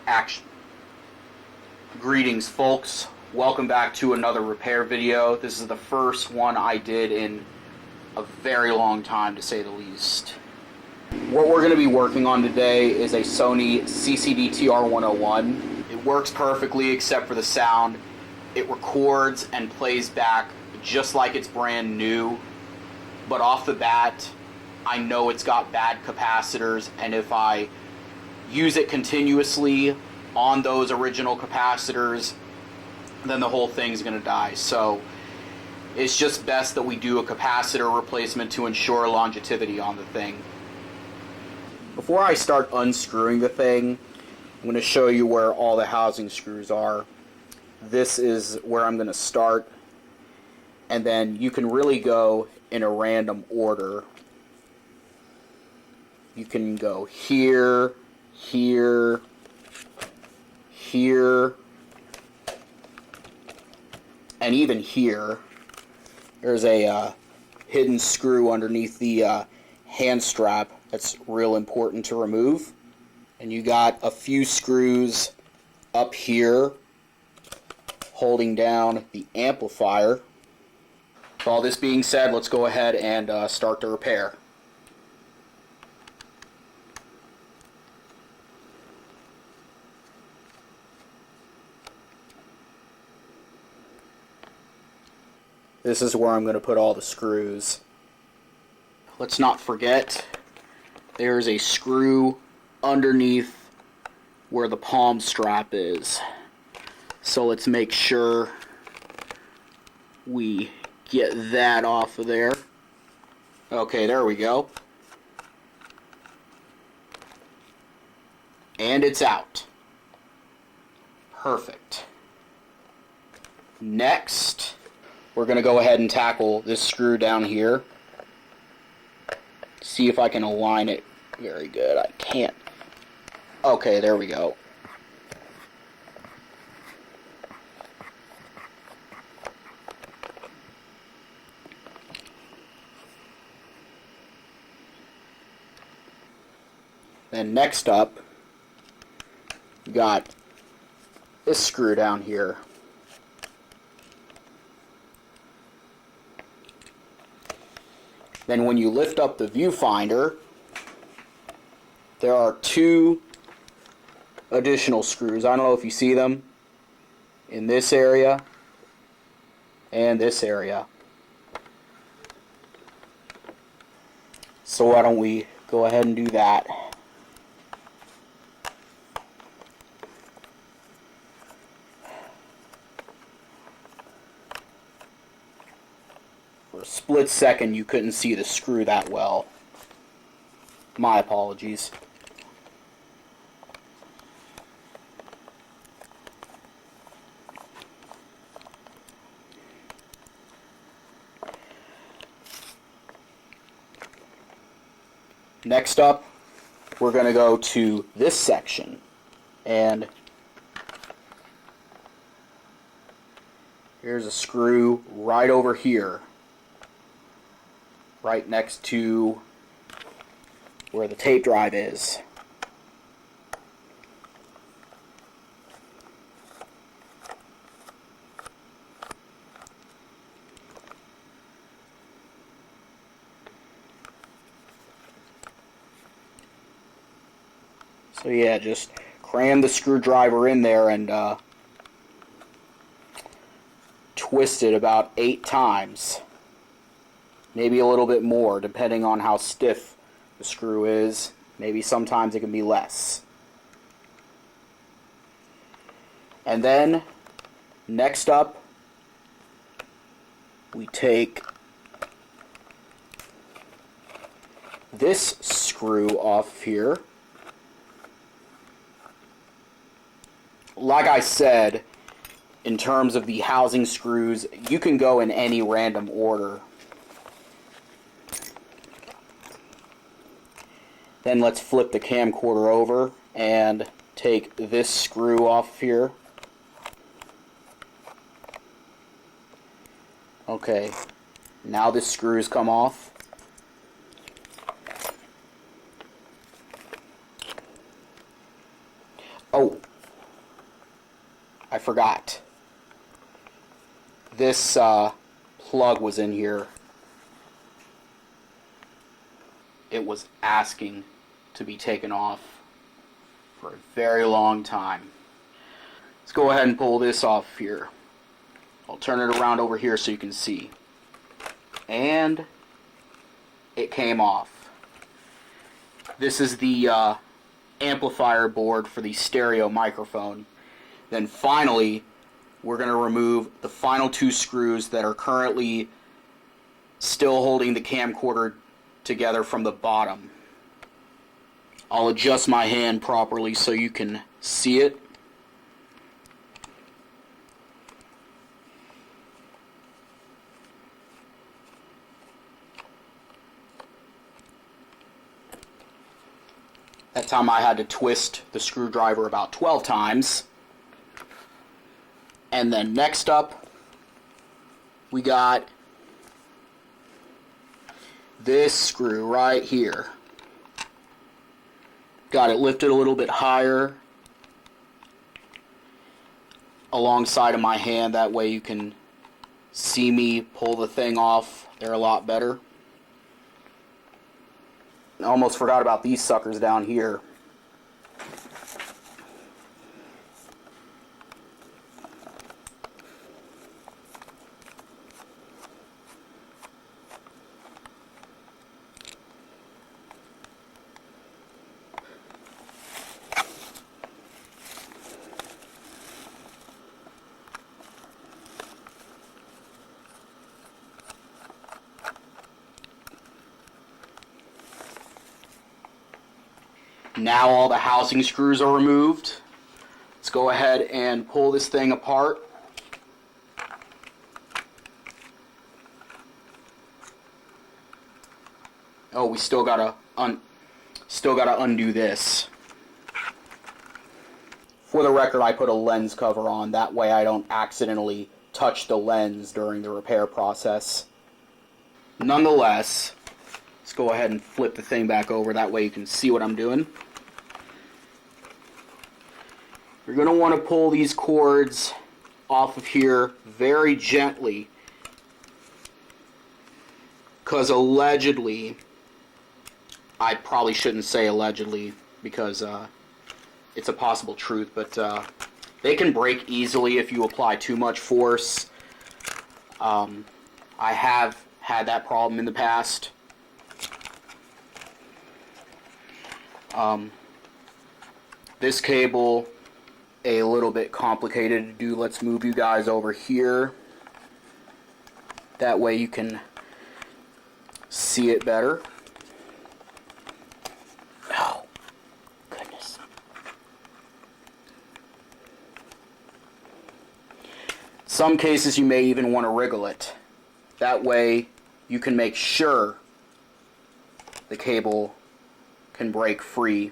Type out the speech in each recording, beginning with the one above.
Action. Greetings, folks. Welcome back to another repair video. This is the first one I did in a very long time, to say the least. What we're going to be working on today is a Sony CCD-TR101. It works perfectly except for the sound. It records and plays back just like it's brand new, but off the bat, I know it's got bad capacitors, and if I use it continuously on those original capacitors, then the whole thing's going to die. So it's just best that we do a capacitor replacement to ensure longevity on the thing. Before I start unscrewing the thing, I'm going to show you where all the housing screws are. This is where I'm going to start, and then you can really go in a random order. You can go here, here, here, and even here. There's a hidden screw underneath the hand strap that's real important to remove. And you got a few screws up here holding down the amplifier. With all this being said, let's go ahead and start the repair. This is where I'm going to put all the screws. Let's not forget, there's a screw underneath where the palm strap is. So let's make sure we get that off of there. Okay, there we go. And it's out. Perfect. Next, we're going to go ahead and tackle this screw down here. See if I can align it very good. I can't. Okay, there we go. Then next up, we got this screw down here. Then when you lift up the viewfinder, there are two additional screws. I don't know if you see them in this area and this area. So why don't we go ahead and do that. For a split second, you couldn't see the screw that well. My apologies. Next up, we're going to go to this section, and here's a screw right over here, right next to where the tape drive is. So yeah, just cram the screwdriver in there and twist it about 8 times. Maybe a little bit more, depending on how stiff the screw is. Maybe sometimes it can be less. And then, next up, we take this screw off here. Like I said, in terms of the housing screws, you can go in any random order. Then let's flip the camcorder over and take this screw off here. Okay, now the screws come off. Oh, I forgot. This plug was in here. It was asking to be taken off for a very long time. Let's go ahead and pull this off here. I'll turn it around over here so you can see. And it came off. This is the amplifier board for the stereo microphone. Then finally, we're going to remove the final 2 screws that are currently still holding the camcorder together from the bottom. I'll adjust my hand properly so you can see it. That time I had to twist the screwdriver about 12 times. And then next up, we got this screw right here. Got it lifted a little bit higher alongside of my hand. That way you can see me pull the thing off there a lot better. I almost forgot about these suckers down here. Now all the housing screws are removed. Let's go ahead and pull this thing apart. Oh, we still gotta undo this. For the record, I put a lens cover on. That way I don't accidentally touch the lens during the repair process. Nonetheless, let's go ahead and flip the thing back over. That way you can see what I'm doing. You're going to want to pull these cords off of here very gently, because allegedly, I probably shouldn't say allegedly because it's a possible truth, but they can break easily if you apply too much force. I have had that problem in the past. This cable, a little bit complicated to do. Let's move you guys over here. That way you can see it better. Oh, goodness. Some cases you may even want to wriggle it. That way you can make sure the cable can break free.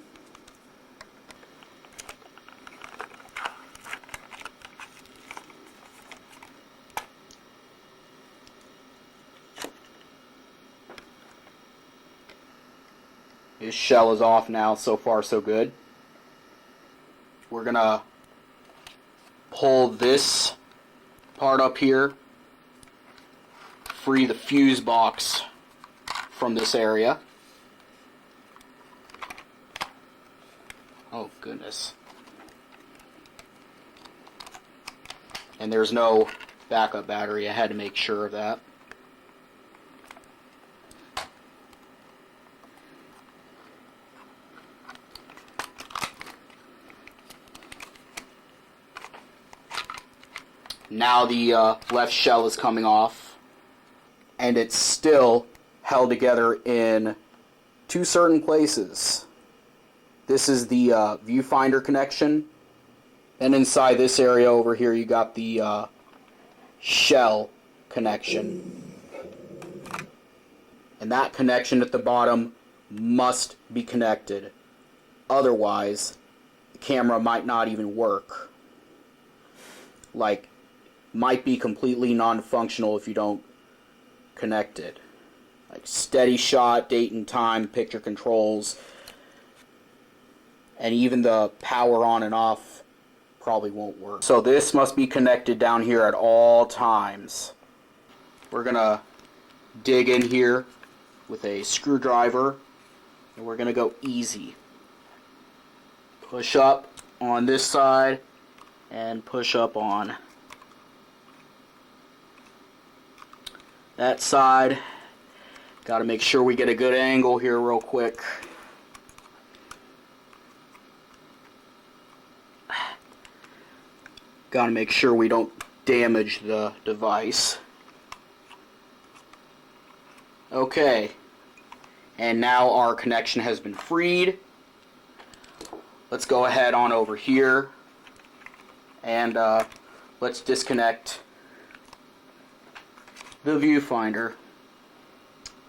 His shell is off now. So far so good. We're gonna pull this part up here, free the fuse box from this area. Oh goodness. And there's no backup battery. I had to make sure of that. Now the left shell is coming off, and it's still held together in 2 certain places. This is the viewfinder connection, and inside this area over here you got the shell connection. And that connection at the bottom must be connected. Otherwise, the camera might not even work. Like, might be completely non-functional if you don't connect it. Like steady shot, date and time, picture controls, and even the power on and off probably won't work. So this must be connected down here at all times. We're gonna dig in here with a screwdriver, and we're gonna go easy. Push up on this side and push up on that side. Got to make sure we get a good angle here real quick. Got to make sure we don't damage the device. Okay, and now our connection has been freed. Let's go ahead on over here and let's disconnect the viewfinder.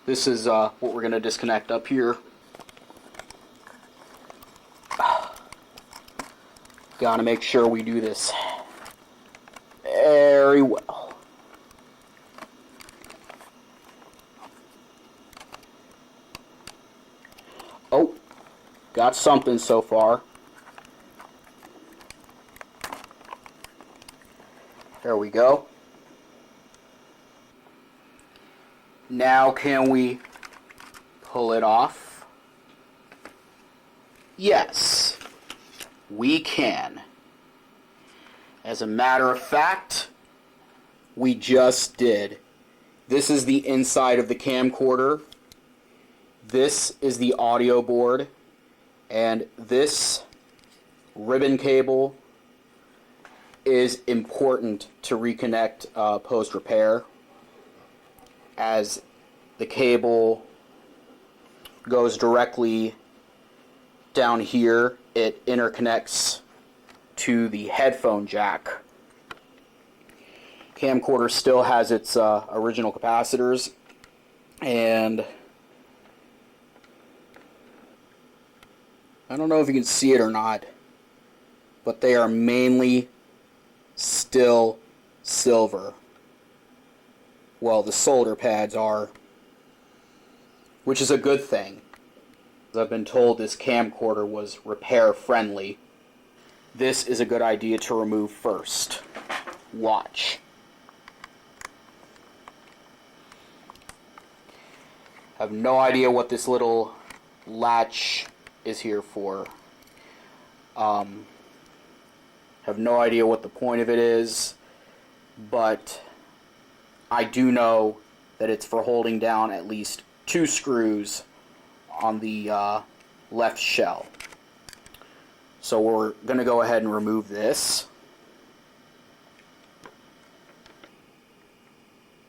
This is what we're going to disconnect up here. Got to make sure we do this very well. Oh, got something so far. There we go. Now can we pull it off? Yes, we can. As a matter of fact, we just did. This is the inside of the camcorder. This is the audio board. And this ribbon cable is important to reconnect post-repair, as the cable goes directly down here. It interconnects to the headphone jack. Camcorder still has its original capacitors, and I don't know if you can see it or not, but they are mainly still silver. Well, the solder pads are, which is a good thing. I've been told this camcorder was repair friendly. This is a good idea to remove first. Watch. I have no idea what this little latch is here for. Have no idea what the point of it is, but I do know that it's for holding down at least 2 screws on the left shell. So we're going to go ahead and remove this.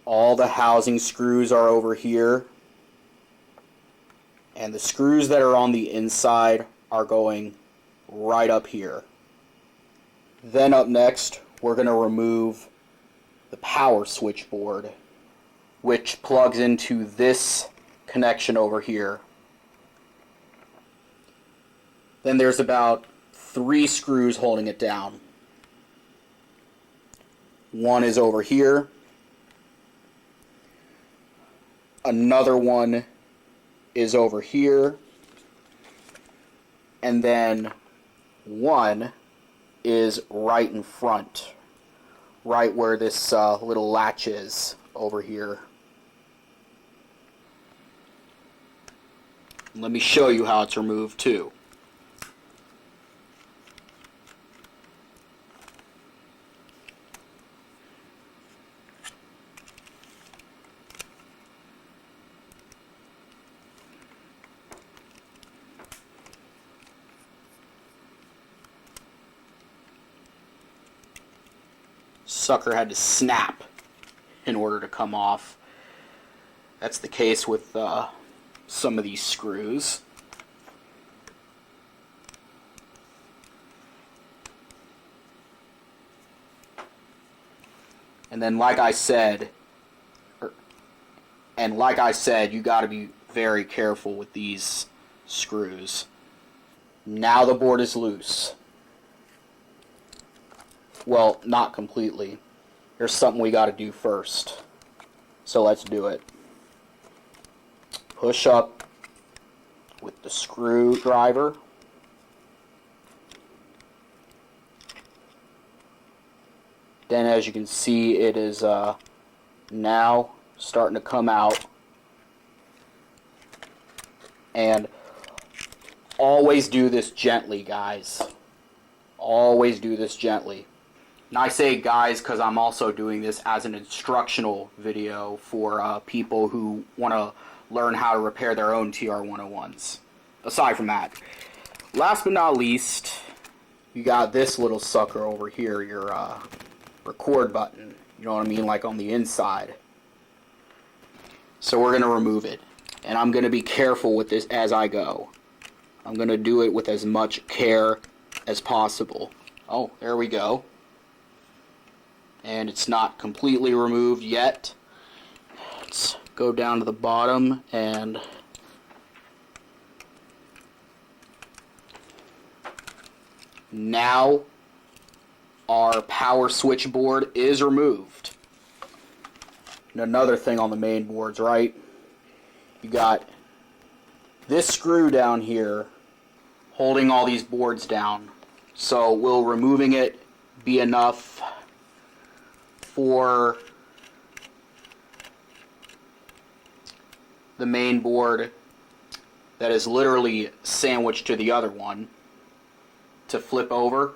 All the housing screws are over here, and the screws that are on the inside are going right up here. Then up next, we're going to remove the power switch board, which plugs into this connection over here. Then there's about 3 screws holding it down. One is over here. Another one is over here. And then one is right in front, right where this little latch is over here. Let me show you how it's removed too. Sucker had to snap in order to come off. That's the case with some of these screws. And then like I said, you got to be very careful with these screws. Now the board is loose. Well, not completely. There's something we got to do first. So let's do it. Push up with the screwdriver. Then as you can see, it is now starting to come out. And always do this gently, guys. Always do this gently. And I say guys because I'm also doing this as an instructional video for people who want to learn how to repair their own TR101s. Aside from that, last but not least, you got this little sucker over here, your record button. You know what I mean, like on the inside. So we're going to remove it. And I'm going to be careful with this as I go. I'm going to do it with as much care as possible. Oh, there we go. And it's not completely removed yet. Let's go down to the bottom and now our power switch board is removed. And another thing on the main boards, right? You got this screw down here holding all these boards down. So will removing it be enough for the main board that is literally sandwiched to the other one to flip over?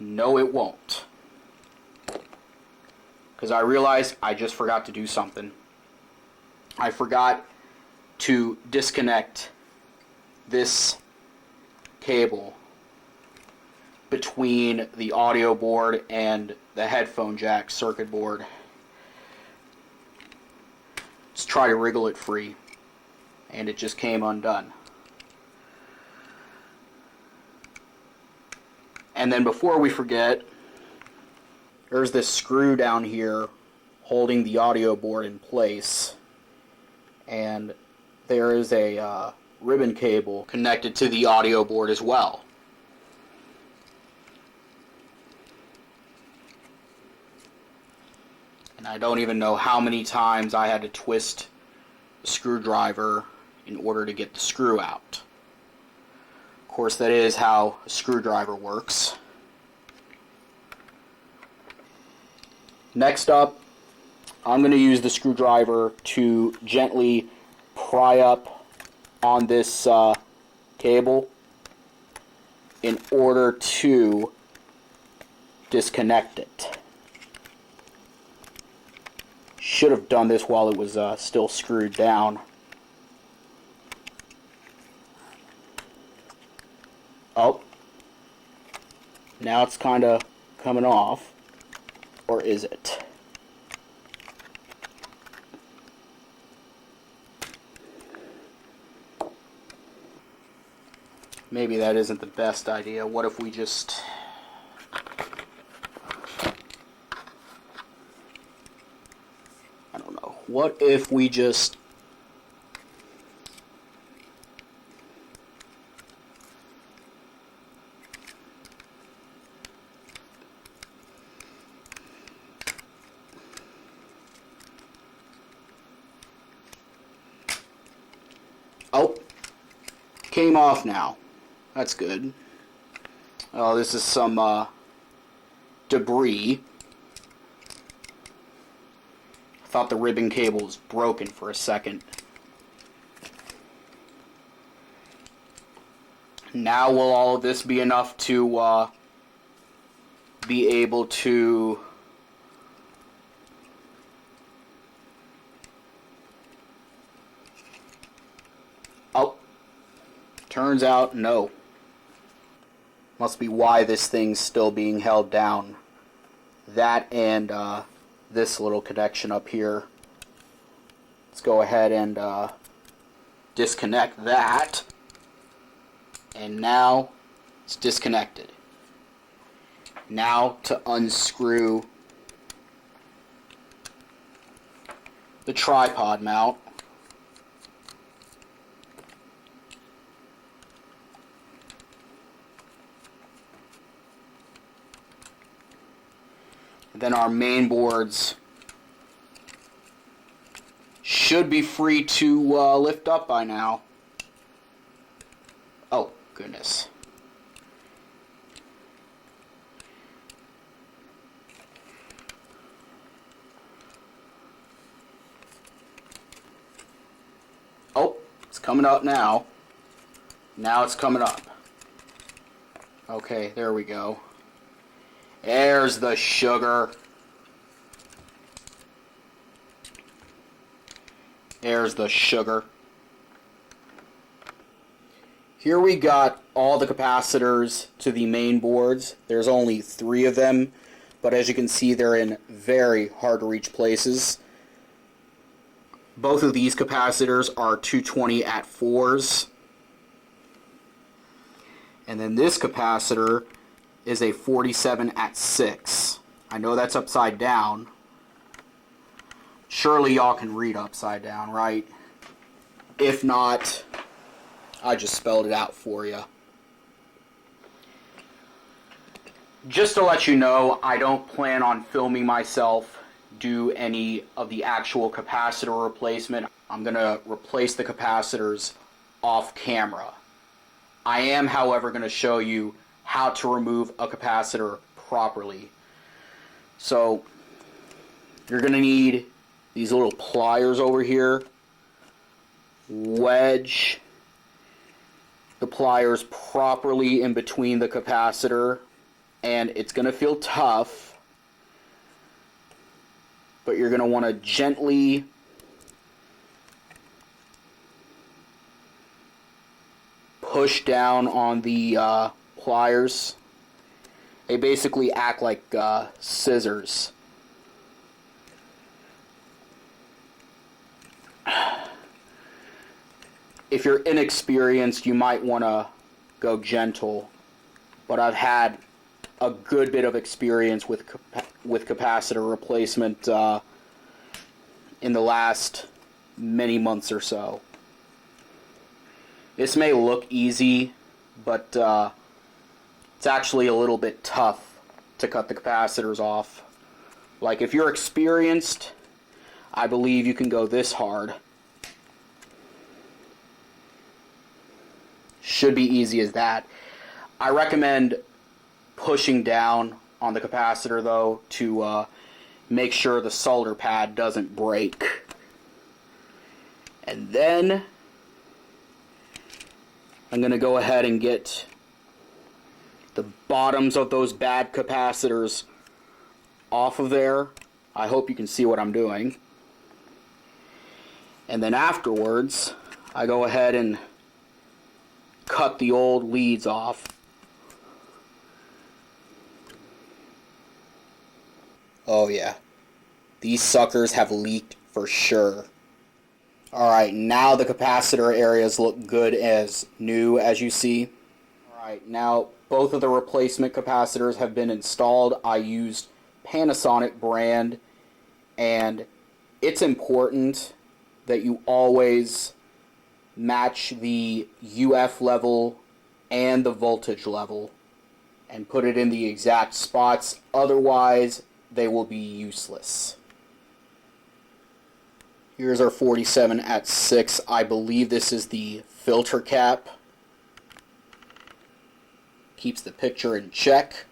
No, it won't. Because I realized I just forgot to do something. I forgot to disconnect this cable between the audio board and the headphone jack circuit board. Let's try to wriggle it free, and it just came undone. And then before we forget, there's this screw down here holding the audio board in place, and there is a ribbon cable connected to the audio board as well. And I don't even know how many times I had to twist the screwdriver in order to get the screw out. Of course, that is how a screwdriver works. Next up, I'm going to use the screwdriver to gently pry up on this cable in order to disconnect it. Should have done this while it was still screwed down. Oh, now it's kind of coming off, or is it? Maybe that isn't the best idea. What if we just... I don't know. What if we just... Oh, came off now. That's good. Oh, this is some debris. I thought the ribbon cable was broken for a second. Now will all of this be enough to be able to turns out no. Must be why this thing's still being held down. That and this little connection up here. Let's go ahead and disconnect that. And now it's disconnected. Now to unscrew the tripod mount. And then our main boards should be free to lift up by now. Oh, goodness. coming up now. Now it's coming up. Okay, there we go. There's the sugar. There's the sugar. Here we got all the capacitors to the main boards. There's only 3 of them, but as you can see, they're in very hard to reach places. Both of these capacitors are 220 at 4s. And then this capacitor is a 47 at 6. I know that's upside down. Surely y'all can read upside down, right? If not, I just spelled it out for you. Just to let you know, I don't plan on filming myself do any of the actual capacitor replacement. I'm going to replace the capacitors off camera. I am, however, going to show you how to remove a capacitor properly. So, you're going to need these little pliers over here. Wedge the pliers properly in between the capacitor, and it's going to feel tough, but you're going to want to gently push down on the pliers. They basically act like scissors. If you're inexperienced, you might want to go gentle, but I've had a good bit of experience with capacitor replacement in the last many months or so. This may look easy, but it's actually a little bit tough to cut the capacitors off. Like, if you're experienced, I believe you can go this hard. Should be easy as that. I recommend pushing down on the capacitor, though, to make sure the solder pad doesn't break. And then I'm going to go ahead and get the bottoms of those bad capacitors off of there. I hope you can see what I'm doing. And then afterwards, I go ahead and cut the old leads off. Oh yeah, these suckers have leaked for sure. Alright, now the capacitor areas look good as new, as you see. Alright, now both of the replacement capacitors have been installed. I used Panasonic brand, and it's important that you always match the UF level and the voltage level and put it in the exact spots, otherwise they will be useless. Here's our 47 at 6. I believe this is the filter cap. Keeps the picture in check.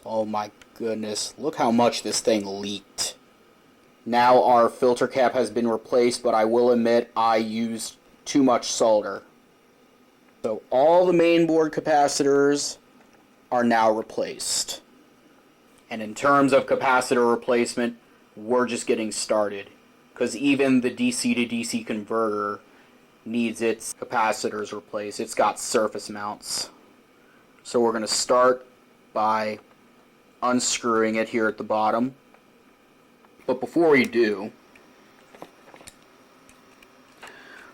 Oh my goodness, look how much this thing leaked. Now our filter cap has been replaced, but I will admit I used too much solder. So all the mainboard capacitors are now replaced. And in terms of capacitor replacement, we're just getting started, because even the DC to DC converter needs its capacitors replaced. It's got surface mounts. So we're going to start by unscrewing it here at the bottom. But before we do,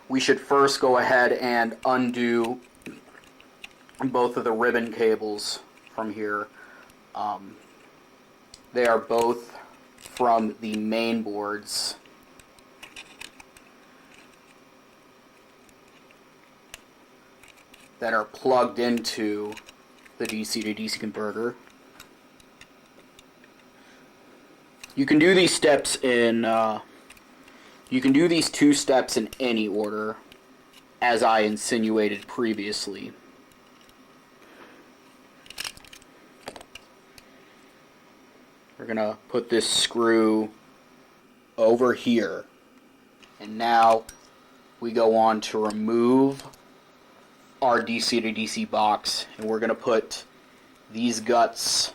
we should first go ahead and undo both of the ribbon cables from here. They are both from the main boards. That are plugged into the DC to DC converter. You can do these steps in you can do these 2 steps in any order, as I insinuated previously. We're going to put this screw over here. And now we go on to remove our DC to DC box, and we're going to put these guts,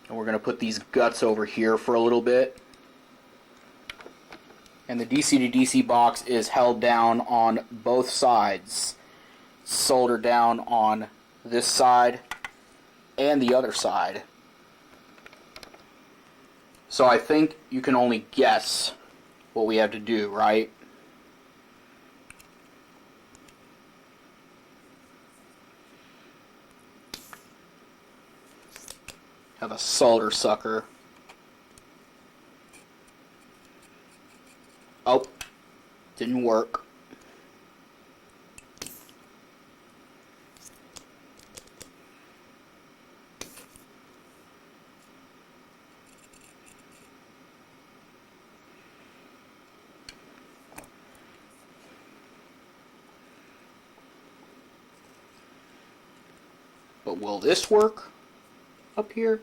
and we're going to put these guts over here for a little bit. And the DC to DC box is held down on both sides, soldered down on this side and the other side. So I think you can only guess what we have to do, right? Have a solder sucker. Oh, didn't work. But will this work up here?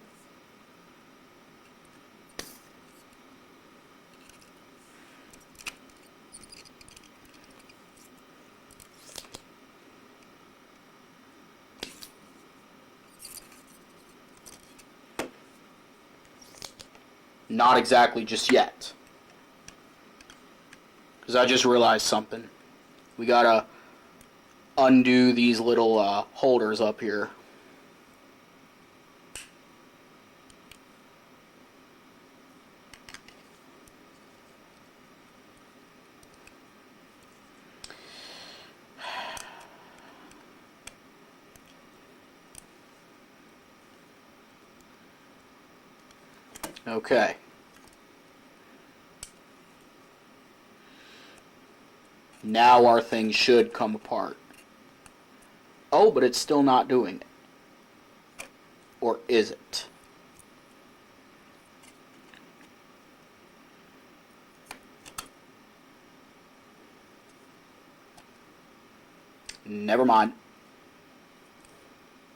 Not exactly just yet. Because I just realized something. We gotta undo these little holders up here. Okay. Now our thing should come apart. Oh, but it's still not doing it. Or is it? Never mind.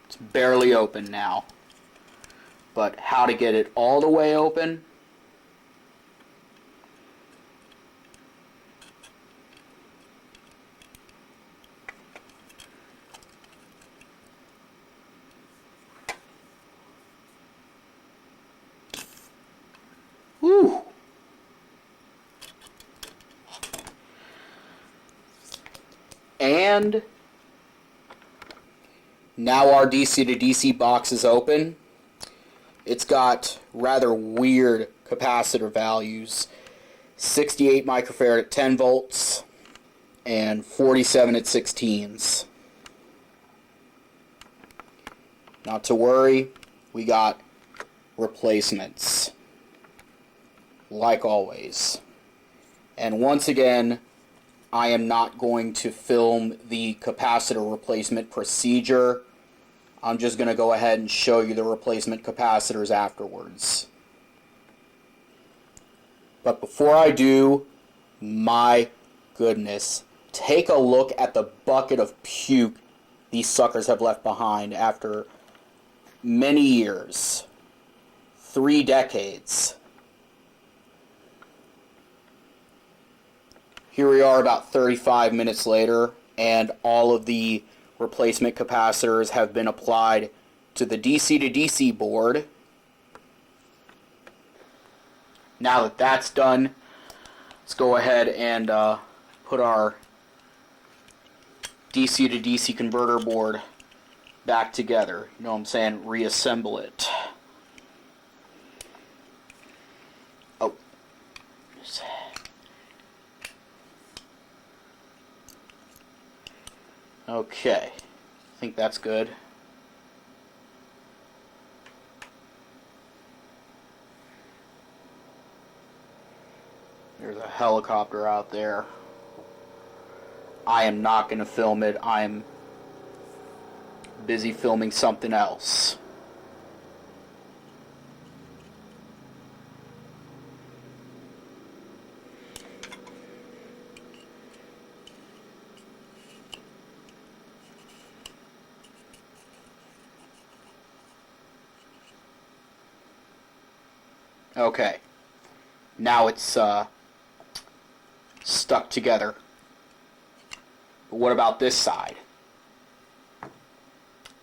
It's barely open now. But how to get it all the way open? Whew. And now our DC to DC box is open. It's got rather weird capacitor values. 68 microfarad at 10 volts and 47 at 16s. Not to worry, we got replacements, like always. And once again, I am not going to film the capacitor replacement procedure. I'm just going to go ahead and show you the replacement capacitors afterwards. But before I do, my goodness, take a look at the bucket of puke these suckers have left behind after many years. 3 decades. Here we are about 35 minutes later, and all of the replacement capacitors have been applied to the DC to DC board. Now that that's done, let's go ahead and put our DC to DC converter board back together. You know what I'm saying? Reassemble it. Oh. Okay. I think that's good. There's a helicopter out there. I am not going to film it. I'm busy filming something else. Okay. Now it's stuck together. But what about this side?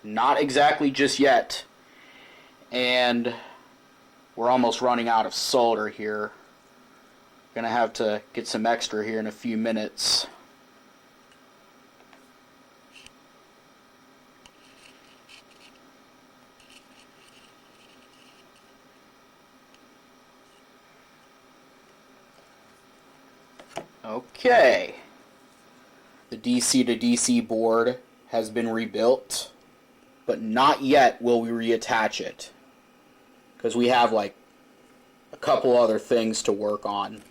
Not exactly just yet. And we're almost running out of solder here. Gonna have to get some extra here in a few minutes. Okay, the DC to DC board has been rebuilt, but not yet will we reattach it, because we have like a couple other things to work on.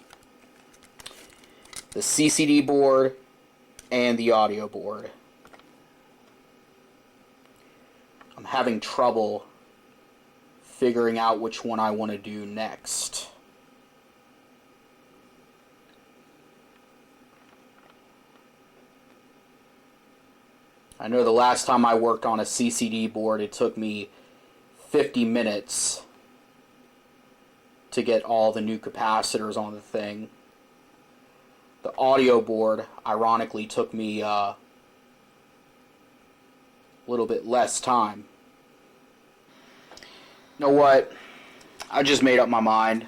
The CCD board and the audio board. I'm having trouble figuring out which one I want to do next. I know the last time I worked on a CCD board, it took me 50 minutes to get all the new capacitors on the thing. The audio board, ironically, took me a little bit less time. You know what? I just made up my mind.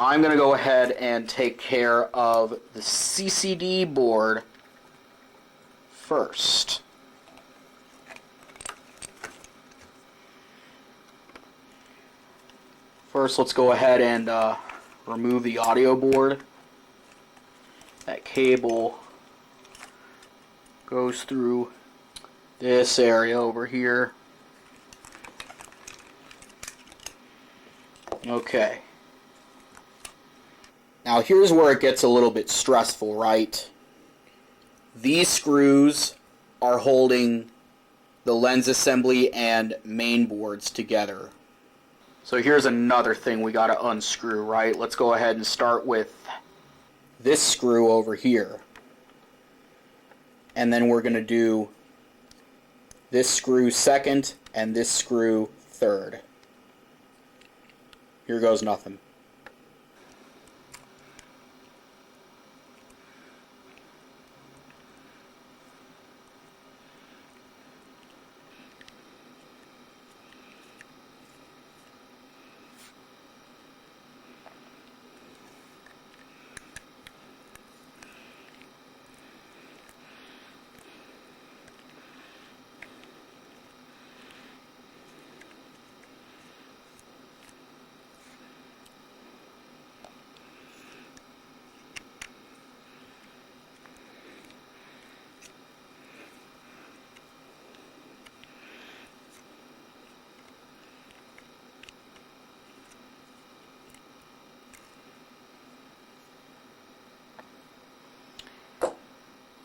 I'm going to go ahead and take care of the CCD board first. First, let's go ahead and remove the audio board. That cable goes through this area over here. Okay. Now here's where it gets a little bit stressful, right? These screws are holding the lens assembly and main boards together. So here's another thing we gotta unscrew, right? Let's go ahead and start with this screw over here. And then we're gonna do this screw second and this screw third. Here goes nothing.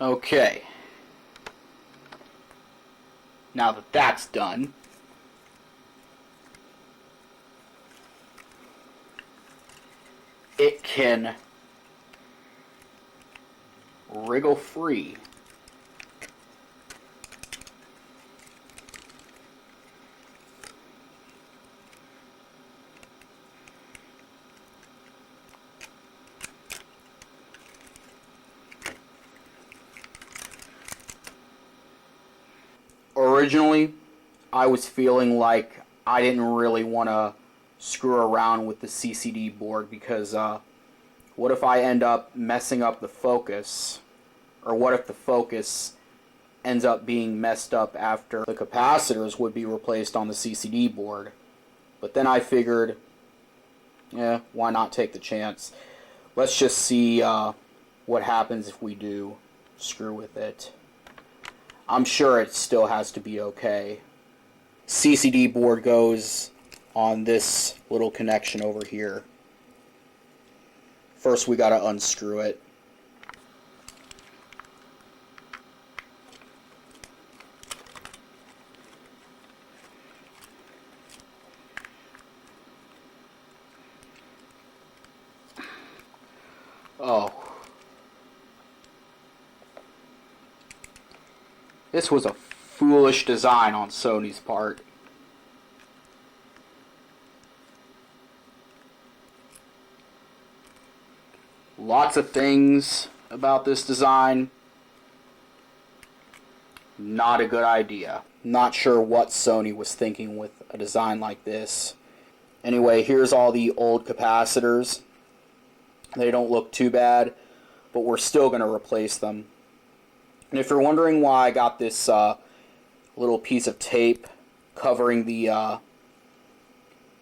Okay. Now that that's done, it can wriggle free. Originally, I was feeling like I didn't really want to screw around with the CCD board because what if I end up messing up the focus? Or what if the focus ends up being messed up after the capacitors would be replaced on the CCD board? But then I figured, yeah, why not take the chance? Let's just see what happens if we do screw with it. I'm sure it still has to be okay. CCD board goes on this little connection over here. First we gotta unscrew it. Oh. This was a foolish design on Sony's part. Lots of things about this design. Not a good idea. Not sure what Sony was thinking with a design like this. Anyway, here's all the old capacitors. They don't look too bad, but we're still going to replace them. And if you're wondering why I got this little piece of tape covering the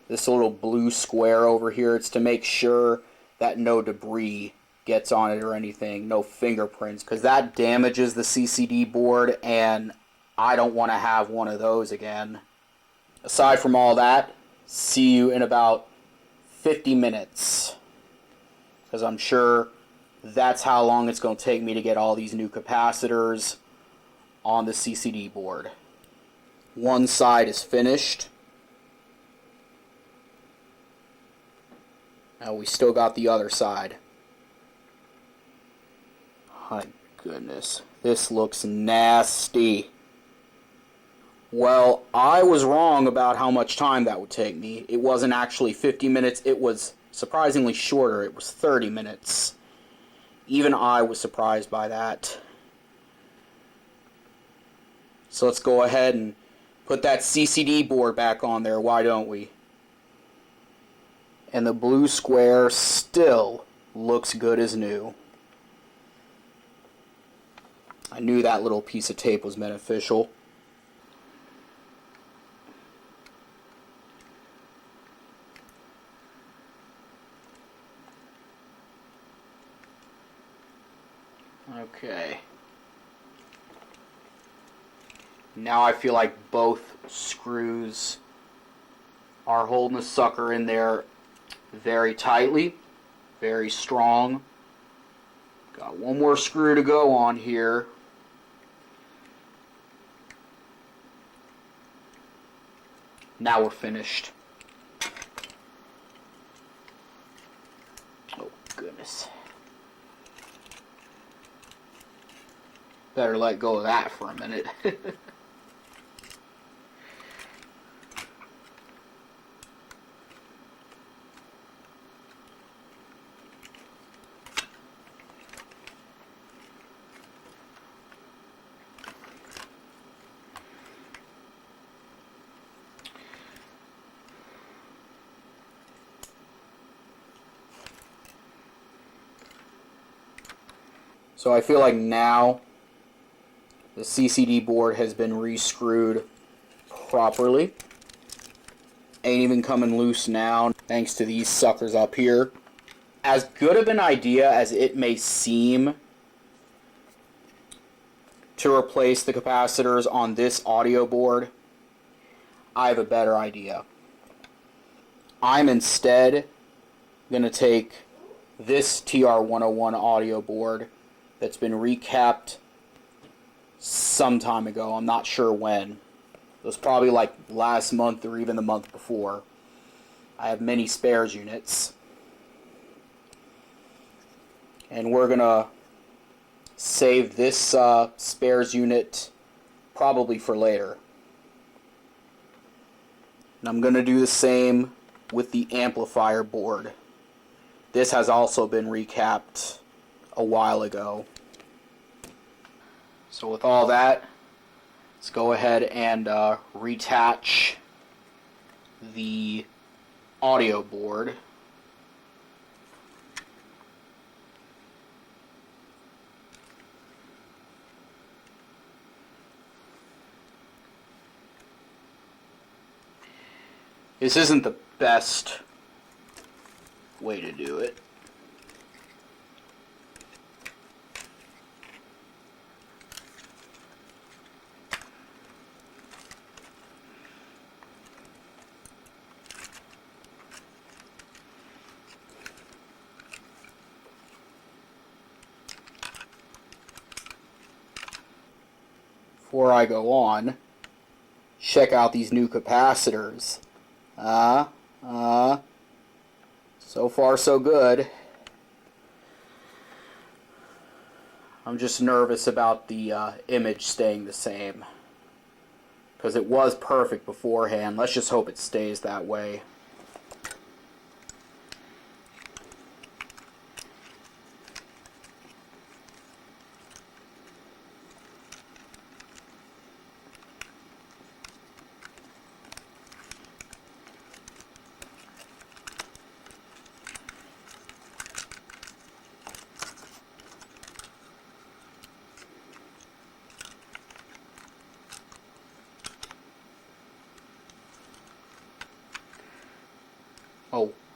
this little blue square over here, it's to make sure that no debris gets on it or anything, no fingerprints, because that damages the CCD board and I don't want to have one of those again. Aside from all that, see you in about 50 minutes, because I'm sure that's how long it's going to take me to get all these new capacitors on the CCD board. One side is finished. Now we still got the other side. My goodness, this looks nasty. Well, I was wrong about how much time that would take me. It wasn't actually 50 minutes, it was surprisingly shorter. It was 30 minutes. Even I was surprised by that. So let's go ahead and put that CCD board back on there, why don't we? And the blue square still looks good as new. I knew that little piece of tape was beneficial. Okay. Now I feel like both screws are holding the sucker in there very tightly, very strong. Got one more screw to go on here. Now we're finished. Oh goodness. Better let go of that for a minute. So I feel like now the CCD board has been re-screwed properly. Ain't even coming loose now, thanks to these suckers up here. As good of an idea as it may seem to replace the capacitors on this audio board, I have a better idea. I'm instead going to take this TR101 audio board that's been recapped some time ago. I'm not sure when. It was probably like last month or even the month before. I have many spares units. And we're going to save this spares unit probably for later. And I'm going to do the same with the amplifier board. This has also been recapped a while ago. So with all that, let's go ahead and reattach the audio board. This isn't the best way to do it. Before I go on, check out these new capacitors. So far so good. I'm just nervous about the image staying the same, because it was perfect beforehand. Let's just hope it stays that way.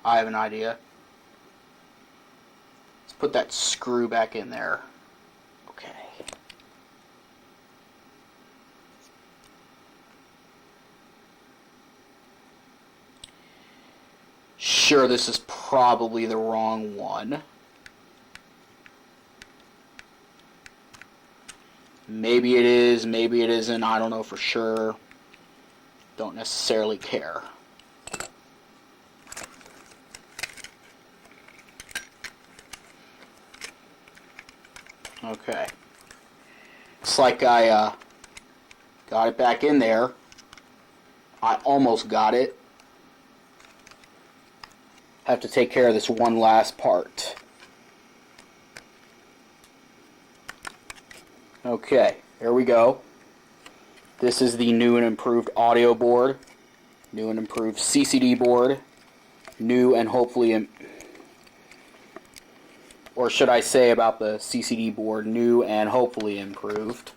I have an idea. Let's put that screw back in there. Okay. Sure, this is probably the wrong one. Maybe it is, maybe it isn't, I don't know for sure. Don't necessarily care. Okay. Looks like I got it back in there. I almost got it. Have to take care of this one last part. Okay, here we go. This is the new and improved audio board, new and improved CCD board, new and hopefully, or should I say about the CCD board, new and hopefully improved.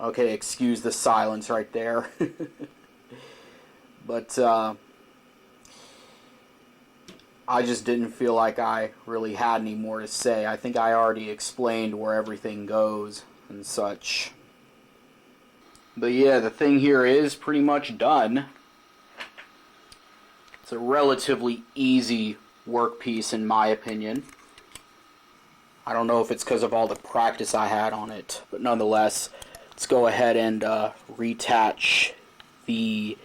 Okay, excuse the silence right there. But I just didn't feel like I really had any more to say. I think I already explained where everything goes and such. But yeah, the thing here is pretty much done. It's a relatively easy workpiece in my opinion. I don't know if it's because of all the practice I had on it, but nonetheless, let's go ahead and reattach the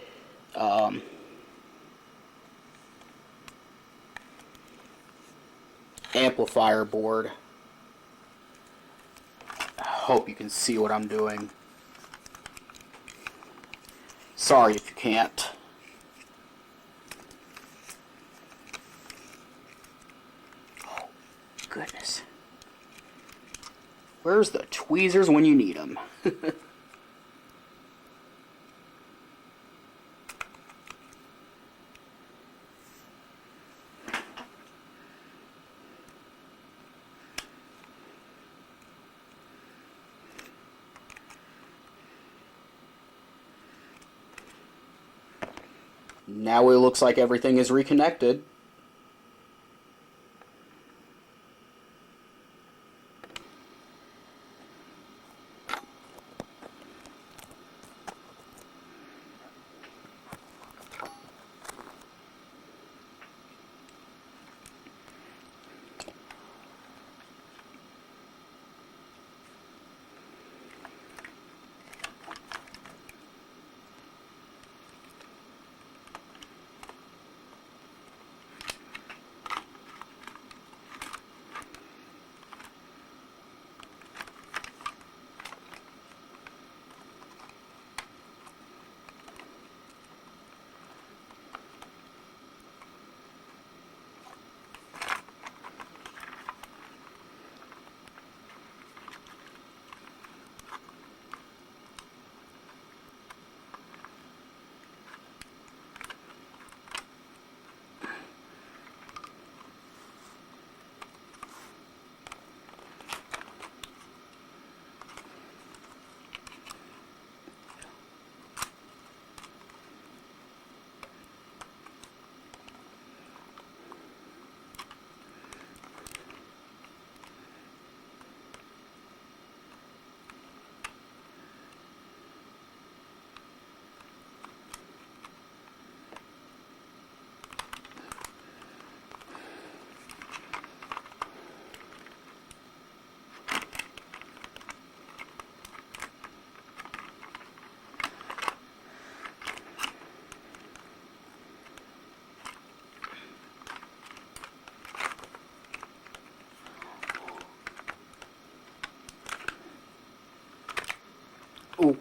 amplifier board. I hope you can see what I'm doing. Sorry if you can't. Where's the tweezers when you need them? Now it looks like everything is reconnected. Ooh.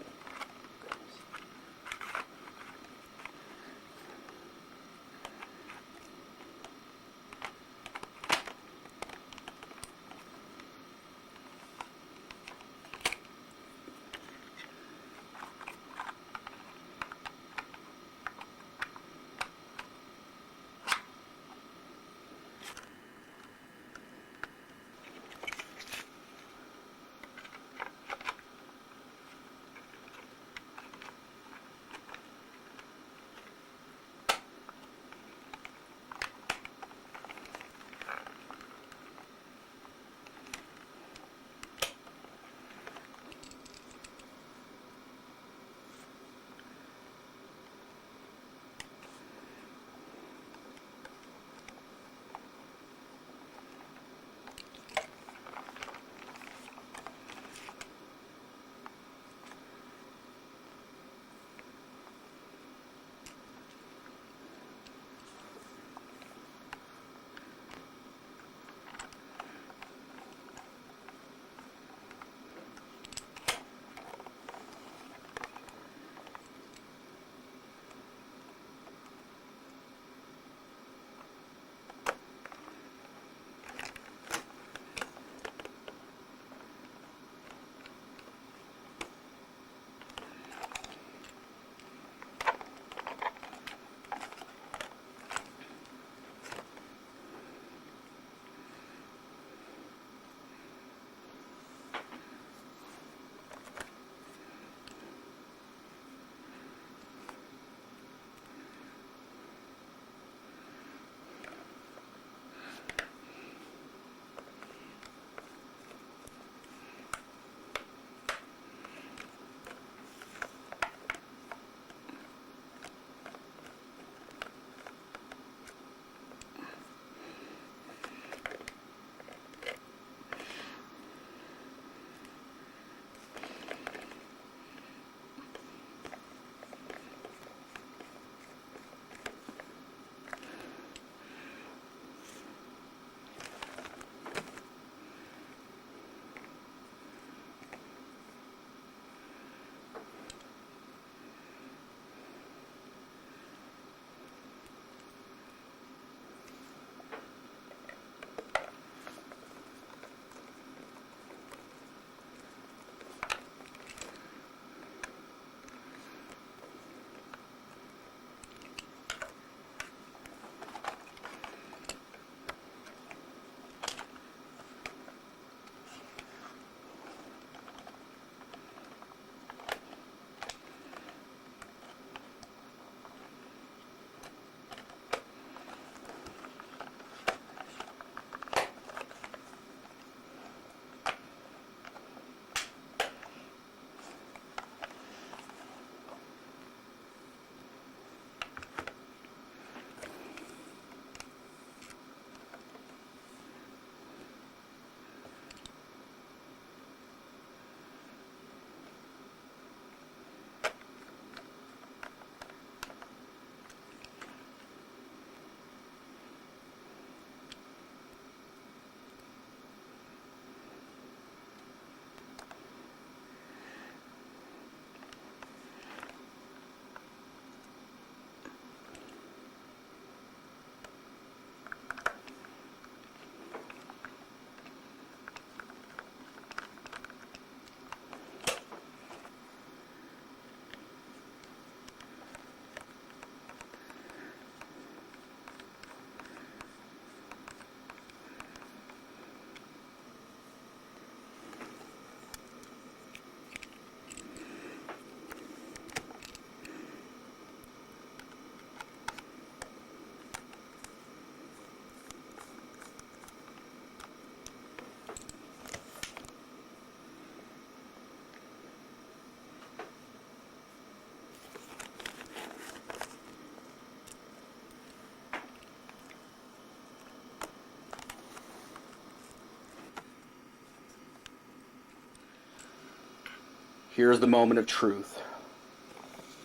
Here's the moment of truth.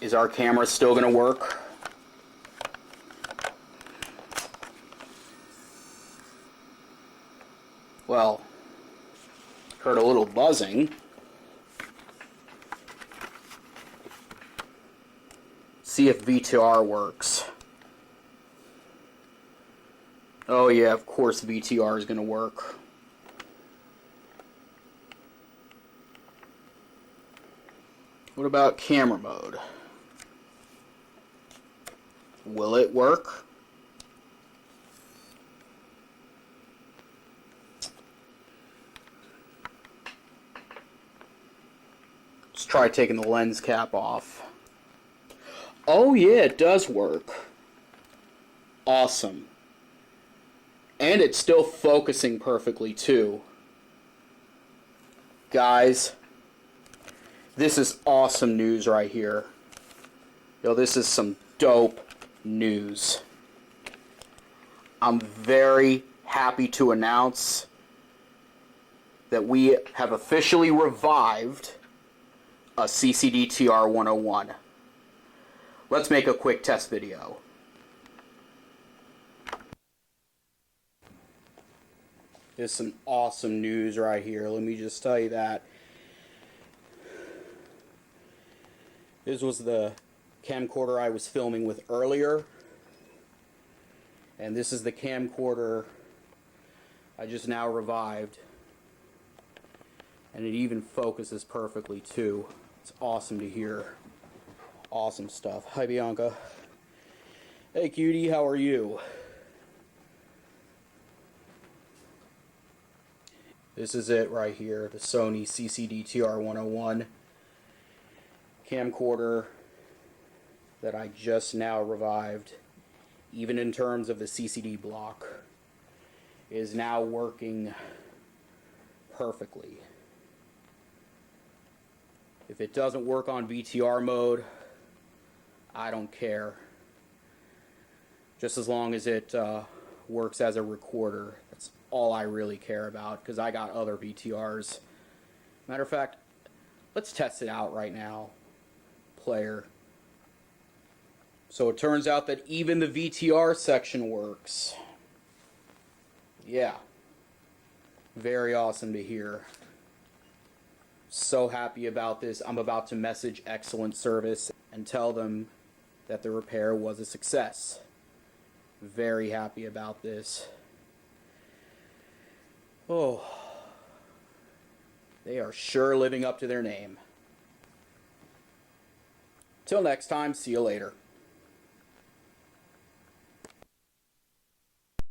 Is our camera still going to work? Well, heard a little buzzing. See if VTR works. Oh yeah, of course VTR is going to work. What about camera mode? Will it work? Let's try taking the lens cap off. Oh yeah, it does work. Awesome. And it's still focusing perfectly too. Guys, this is awesome news right here. Yo, this is some dope news. I'm very happy to announce that we have officially revived a CCD-TR101. Let's make a quick test video. This is some awesome news right here. Let me just tell you that. This was the camcorder I was filming with earlier. And this is the camcorder I just now revived. And it even focuses perfectly too. It's awesome to hear. Awesome stuff. Hi Bianca. Hey cutie, how are you? This is it right here, the Sony CCD-TR101 camcorder that I just now revived. Even in terms of the CCD block, is now working perfectly. If it doesn't work on VTR mode, I don't care. Just as long as it works as a recorder, that's all I really care about, because I got other VTRs. Matter of fact, let's test it out right now. Player. So it turns out that even the VTR section works. Yeah. Very awesome to hear. So happy about this. I'm about to message Excellent Service and tell them that the repair was a success. Very happy about this. Oh. They are sure living up to their name. Till next time, see you later.